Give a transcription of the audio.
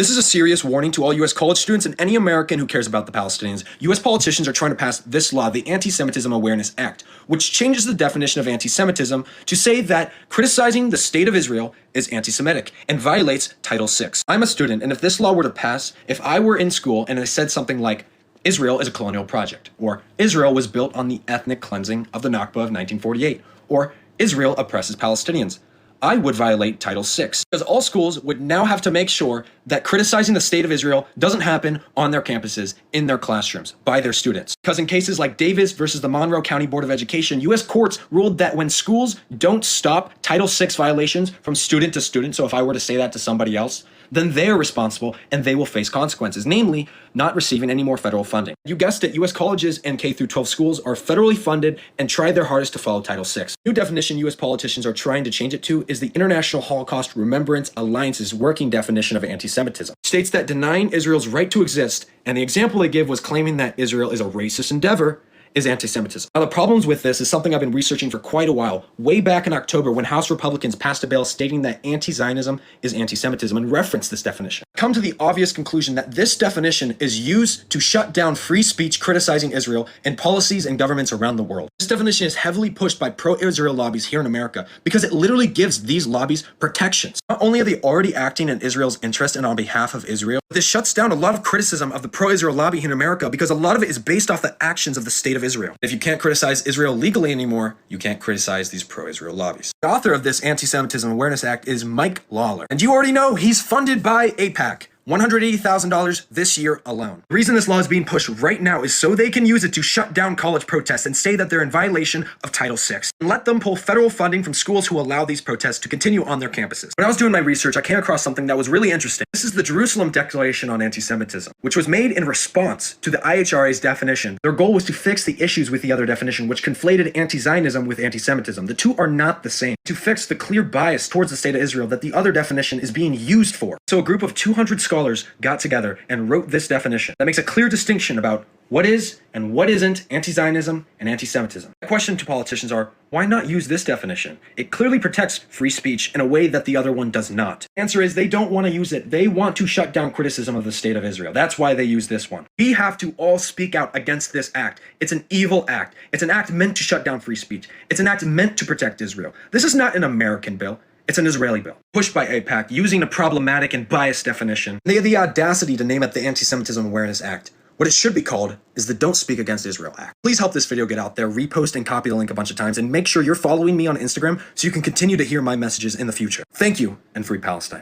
This is a serious warning to all U.S. college students and any American who cares about the Palestinians. U.S. politicians are trying to pass this law, the Anti-Semitism Awareness Act, which changes the definition of anti-Semitism to say that criticizing the state of Israel is anti-Semitic and violates Title VI. I'm a student, and if this law were to pass, if I were in school and I said something like, Israel is a colonial project, or Israel was built on the ethnic cleansing of the Nakba of 1948, or Israel oppresses Palestinians, I would violate Title VI, because all schools would now have to make sure that criticizing the state of Israel doesn't happen on their campuses, in their classrooms, by their students. Because in cases like Davis versus the Monroe County Board of Education, U.S. courts ruled that when schools don't stop Title VI violations from student to student, so if I were to say that to somebody else, then they are responsible and they will face consequences, namely not receiving any more federal funding. You guessed it, U.S. colleges and K-12 schools are federally funded and try their hardest to follow Title VI. New definition U.S. politicians are trying to change it to is the International Holocaust Remembrance Alliance's working definition of anti-Semitism. It states that denying Israel's right to exist, and the example they give was claiming that Israel is a racist endeavor, is anti-Semitism. Now, the problems with this is something I've been researching for quite a while, way back in October when House Republicans passed a bill stating that anti-Zionism is anti-Semitism and referenced this definition. Come to the obvious conclusion that this definition is used to shut down free speech criticizing Israel and policies and governments around the world. This definition is heavily pushed by pro-Israel lobbies here in America because it literally gives these lobbies protections. Not only are they already acting in Israel's interest and on behalf of Israel, but this shuts down a lot of criticism of the pro-Israel lobby here in America because a lot of it is based off the actions of the state of Israel. If you can't criticize Israel legally anymore, you can't criticize these pro-Israel lobbies. The author of this Anti-Semitism Awareness Act is Mike Lawler. And you already know he's funded by AIPAC. $180,000 this year alone. The reason this law is being pushed right now is so they can use it to shut down college protests and say that they're in violation of Title VI. And let them pull federal funding from schools who allow these protests to continue on their campuses. When I was doing my research, I came across something that was really interesting. This is the Jerusalem Declaration on Anti-Semitism, which was made in response to the IHRA's definition. Their goal was to fix the issues with the other definition, which conflated anti-Zionism with anti-Semitism. The two are not the same. To fix the clear bias towards the state of Israel that the other definition is being used for. So a group of 200 scholars got together and wrote this definition that makes a clear distinction about what is and what isn't anti-Zionism and anti-Semitism. The question to politicians are, why not use this definition? It clearly protects free speech in a way that the other one does not. The answer is they don't want to use it. They want to shut down criticism of the state of Israel. That's why they use this one. We have to all speak out against this act. It's an evil act. It's an act meant to shut down free speech. It's an act meant to protect Israel. This is not an American bill. It's an Israeli bill, pushed by AIPAC, using a problematic and biased definition. They had the audacity to name it the Anti-Semitism Awareness Act. What it should be called is the Don't Speak Against Israel Act. Please help this video get out there, repost and copy the link a bunch of times, and make sure you're following me on Instagram so you can continue to hear my messages in the future. Thank you, and free Palestine.